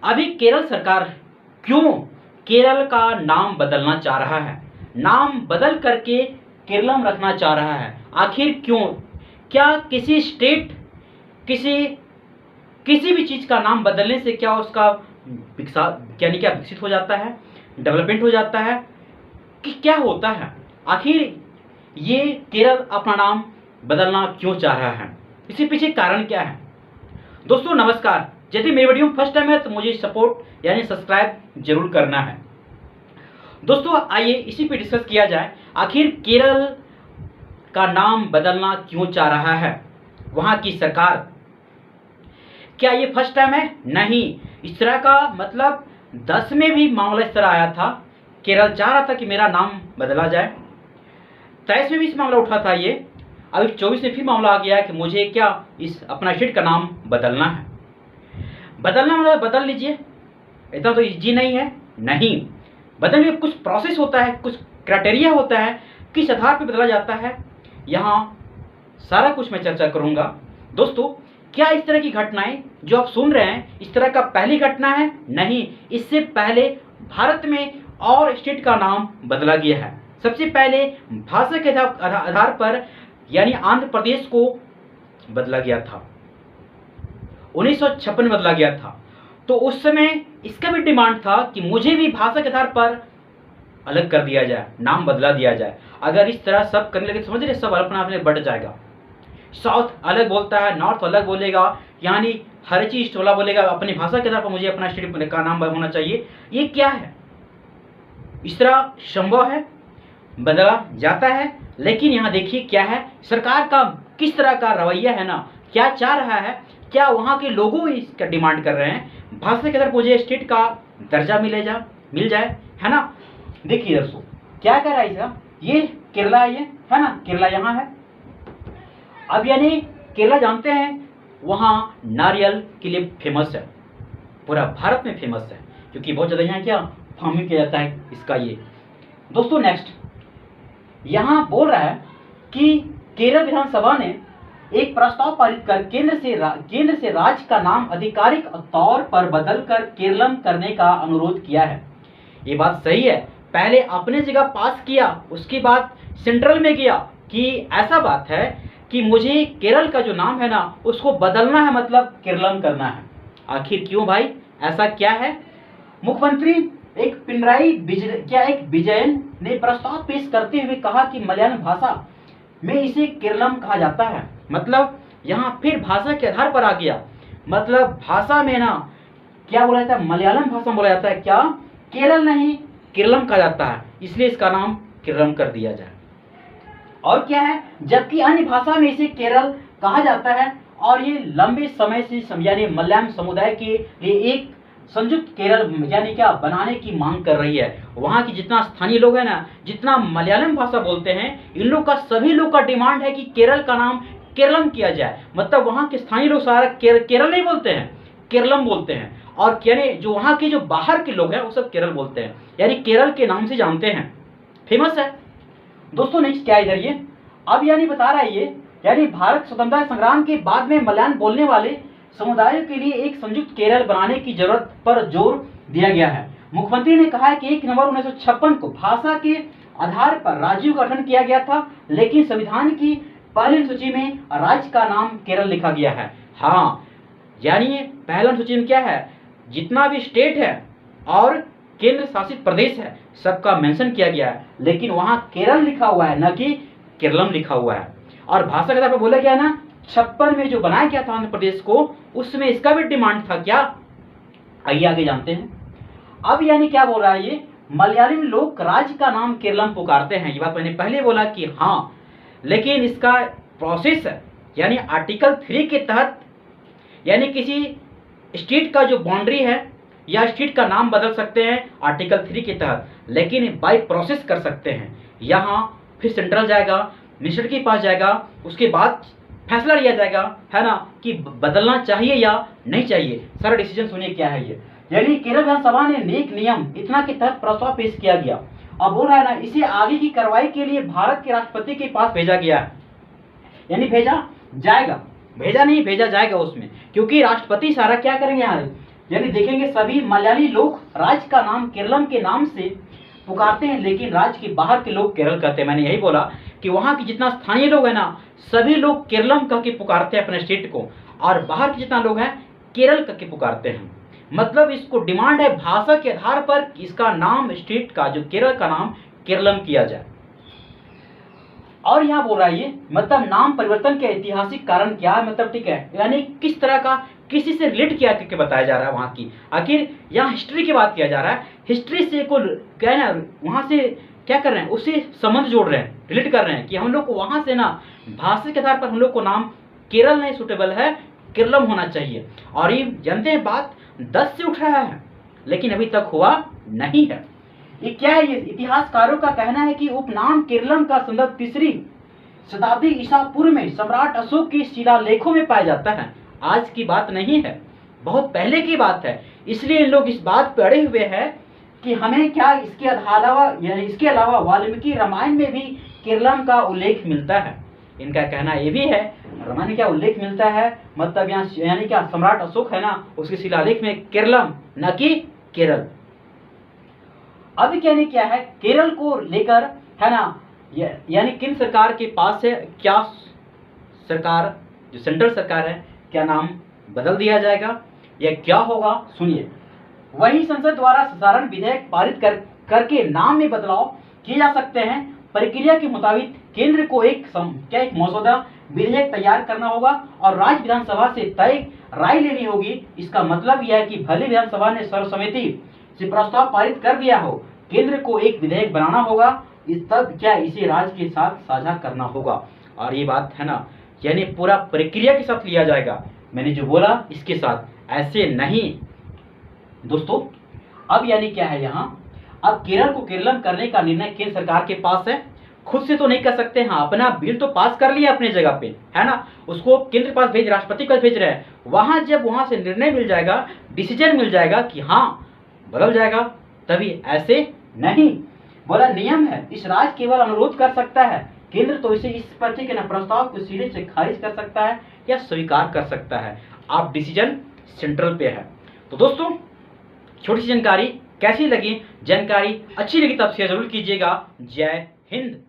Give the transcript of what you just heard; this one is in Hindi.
अभी केरल सरकार क्यों केरल का नाम बदलना चाह रहा है, नाम बदल करके केरलम रखना चाह रहा है? आखिर क्यों? क्या किसी स्टेट, किसी किसी भी चीज़ का नाम बदलने से क्या उसका यानी क्या विकसित हो जाता है, डेवलपमेंट हो जाता है कि क्या होता है? आखिर ये केरल अपना नाम बदलना क्यों चाह रहा है? इसके पीछे कारण क्या है? दोस्तों नमस्कार, यदि मेरी वीडियो फर्स्ट टाइम है तो मुझे सपोर्ट यानी सब्सक्राइब जरूर करना है। दोस्तों आइए इसी पे डिस्कस किया जाए, आखिर केरल का नाम बदलना क्यों चाह रहा है वहां की सरकार? क्या ये फर्स्ट टाइम है? नहीं, इस तरह का मतलब 10 में भी मामला इस तरह आया था। केरल चाह रहा था कि मेरा नाम बदला जाए। 23 में भी इस मामला उठा था ये। अभी 24 में फिर मामला आ गया है कि मुझे क्या इस अपना स्टेट का नाम बदलना है। बदलना मतलब बदल लीजिए, इतना तो इजी नहीं है। नहीं, बदलने में कुछ प्रोसेस होता है, कुछ क्राइटेरिया होता है, किस आधार पर बदला जाता है, यहाँ सारा कुछ मैं चर्चा करूँगा। दोस्तों क्या इस तरह की घटनाएं जो आप सुन रहे हैं इस तरह का पहली घटना है? नहीं, इससे पहले भारत में और स्टेट का नाम बदला गया है। सबसे पहले भाषा के आधार पर यानी आंध्र प्रदेश को बदला गया था, 1956 में बदला गया था। तो उस समय इसका भी डिमांड था कि मुझे भी भाषा के आधार पर अलग कर दिया जाए, नाम बदला दिया जाए। अगर इस तरह सब करने लगे समझ रहे, सब अपना अपने बढ़ जाएगा। साउथ अलग बोलता है, नॉर्थ अलग बोलेगा, यानी हर चीज टोला बोलेगा अपनी भाषा के आधार पर मुझे अपना स्टेट का नाम होना चाहिए। ये क्या है? इस तरह संभव है, बदला जाता है। लेकिन यहाँ देखिए क्या है, सरकार का किस तरह का रवैया है ना, क्या चाह रहा है, क्या वहाँ के लोगों इसका डिमांड कर रहे हैं भाषा के अंदर मुझे स्टेट का दर्जा मिल जाए, है ना। देखिए दोस्तों क्या कर रहा है इसका, ये केरला है ना, केरला यहाँ है। अब यानी केरला जानते हैं वहाँ नारियल के लिए फेमस है, पूरा भारत में फेमस है, क्योंकि बहुत ज़्यादा यहाँ क्या फार्मिंग किया जाता है इसका। ये दोस्तों नेक्स्ट यहाँ बोल रहा है कि केरल विधानसभा ने एक प्रस्ताव पारित कर केंद्र से राज्य का नाम आधिकारिक तौर पर बदलकर केरलम करने का अनुरोध किया है। ये बात सही है, पहले अपने जगह पास किया, उसके बाद सेंट्रल में गया कि ऐसा बात है कि मुझे केरल का जो नाम है ना उसको बदलना है, मतलब केरलम करना है। आखिर क्यों भाई, ऐसा क्या है? मुख्यमंत्री एक विजयन ने प्रस्ताव पेश करते हुए कहा कि मलयालम भाषा में इसे केरलम कहा जाता है। मतलब यहाँ फिर भाषा के आधार पर आ गया, मतलब भाषा में ना क्या बोला जाता है, मलयालम भाषा में बोला जाता है, क्या केरल नहीं केरलम कहा जाता है, इसलिए इसका नाम केरलम कर दिया जाए। और क्या है, जबकि अन्य भाषा में इसे केरल कहा जाता है और ये लंबे समय से यानी मलयालम समुदाय के लिए एक संयुक्त केरल यानी क्या बनाने की मांग कर रही है। वहाँ की जितना स्थानीय लोग हैं ना, जितना मलयालम भाषा बोलते हैं, इन लोग का सभी लोग का डिमांड है कि केरल का नाम केरलम किया जाए। मतलब वहाँ के स्थानीय लोग सारा केरल नहीं बोलते हैं, केरलम बोलते हैं। और यानी जो वहाँ के जो बाहर के लोग हैं वो सब केरल बोलते हैं, यानी केरल के नाम से जानते हैं, फेमस है। दोस्तों नेक्स्ट क्या इधर ये अब यानी बता रहा है ये, यानी भारत स्वतंत्रता संग्राम के बाद में मलयालम बोलने वाले समुदायों के लिए एक संयुक्त केरल बनाने की जरूरत पर जोर दिया गया है। मुख्यमंत्री ने कहा है कि 1 नवंबर 1956 को भाषा के आधार पर राज्यों का गठन किया गया था, लेकिन संविधान की पहली सूची में राज्य का नाम केरल लिखा गया है। हाँ, यानी पहला सूची में क्या है, जितना भी स्टेट है और केंद्र शासित प्रदेश है सबका मेंशन किया गया है, लेकिन वहां केरल लिखा हुआ है, न कि केरलम लिखा हुआ है। और भाषा के आधार पर बोला गया ना, 56 में जो बनाया गया था आंध्र प्रदेश को, उसमें इसका भी डिमांड था। क्या, आइए आगे जानते हैं। अब यानी क्या बोल रहा है ये, मलयालम लोग राज्य का नाम केरलम पुकारते हैं। ये बात मैंने पहले बोला कि हाँ, लेकिन इसका प्रोसेस है, यानी आर्टिकल 3 के तहत, यानी किसी स्टेट का जो बाउंड्री है या स्टेट का नाम बदल सकते हैं आर्टिकल 3 के तहत, लेकिन बाय प्रोसेस कर सकते हैं। यहाँ फिर सेंट्रल जाएगा, मिनिस्टर के पास जाएगा, उसके बाद फैसला लिया जाएगा, है ना, कि बदलना चाहिए या नहीं चाहिए। सारा डिसीजन सुनिए क्या है ये। यानी केरल विधानसभा ने नेक नियम इतना के तहत प्रस्ताव पेश किया गया। अब बोल रहा है ना, इसे आगे की कार्रवाई के लिए भारत के राष्ट्रपति के पास भेजा गया है, यानी भेजा जाएगा, भेजा नहीं भेजा जाएगा उसमें, क्योंकि राष्ट्रपति सारा क्या करेंगे यानी देखेंगे सभी मलयाली लोग राज्य का नाम केरलम के नाम से पुकारते हैं, लेकिन राज्य के बाहर के लोग केरल कहते हैं। मैंने यही बोला कि वहाँ के जितना स्थानीय लोग हैं ना, सभी लोग केरलम कह के पुकारते हैं अपने स्टेट को, और बाहर के जितना लोग हैं केरल कह के पुकारते हैं। मतलब इसको डिमांड है भाषा के आधार पर इसका नाम स्टेट का, जो केरल का नाम केरलम किया जाए। और यहाँ बोल रहा है ये मतलब नाम परिवर्तन के ऐतिहासिक कारण क्या है, मतलब ठीक है, यानी किस तरह का किसी से रिलेट किया करके बताया जा रहा है वहाँ की, आखिर यहाँ हिस्ट्री की बात किया जा रहा है, हिस्ट्री से को क्या है ना, वहाँ से क्या कर रहे हैं, उससे संबंध जोड़ रहे हैं, रिलेट कर रहे हैं कि हम लोग को वहाँ से ना भाषा के आधार पर हम लोग को नाम केरल नहीं सूटेबल है, केरलम होना चाहिए। और ये जानते हैं बात 10 से उठ रहा है, लेकिन अभी तक हुआ नहीं है। ये क्या है, ये इतिहासकारों का कहना है कि उपनाम केरलम का संदर्भ 3री शताब्दी ईसा पूर्व में सम्राट अशोक के शिलालेखों में पाया जाता है। आज की बात नहीं है, बहुत पहले की बात है। इसलिए लोग इस बात पर अड़े हुए हैं कि हमें क्या इसके अलावा वाल्मीकि रामायण में भी केरलम का उल्लेख मिलता है। इनका कहना ये भी है रामायण में क्या उल्लेख मिलता है, मतलब यहाँ यानी क्या सम्राट अशोक है ना, उसके शिलालेख में केरलम न कि केरल। अभी कहने क्या है, केरल को लेकर है ना, यानी किन सरकार के पास है, क्या सरकार जो सेंट्रल सरकार है, क्या नाम बदल दिया जाएगा या क्या होगा, सुनिए। वही संसद द्वारा साधारण विधेयक पारित करके नाम में बदलाव किए जा सकते हैं। प्रक्रिया के मुताबिक केंद्र को एक मसौदा विधेयक तैयार करना होगा और राज्य विधानसभा से तय राय लेनी होगी। इसका मतलब यह है कि भले विधानसभा ने सर्वसम्मति से प्रस्ताव पारित कर दिया हो, केंद्र को एक विधेयक बनाना होगा, तब क्या इसे राज्य के साथ साझा करना होगा। और ये बात है ना, यानी पूरा प्रक्रिया के साथ लिया जाएगा, मैंने जो बोला इसके साथ, ऐसे नहीं दोस्तों। अब यानी क्या है यहाँ, अब केरल को केरलम करने का निर्णय केंद्र सरकार के पास है, खुद से तो नहीं कर सकते। हाँ, अपना बिल तो पास कर लिया अपने जगह पे, है ना, उसको केंद्र के पास भेज, राष्ट्रपति के पास भेज रहे हैं। वहां जब वहां से निर्णय मिल जाएगा, डिसीजन मिल जाएगा कि हाँ बदल जाएगा, तभी, ऐसे नहीं। बोला नियम है, इस राज्य केवल अनुरोध कर सकता है, केंद्र तो इसे इस प्रति के प्रस्ताव को सिरे से खारिज कर सकता है या स्वीकार कर सकता है। आप डिसीजन सेंट्रल पे है। तो दोस्तों, छोटी सी जानकारी कैसी लगी, जानकारी अच्छी लगी तब शेयर जरूर कीजिएगा। जय हिंद।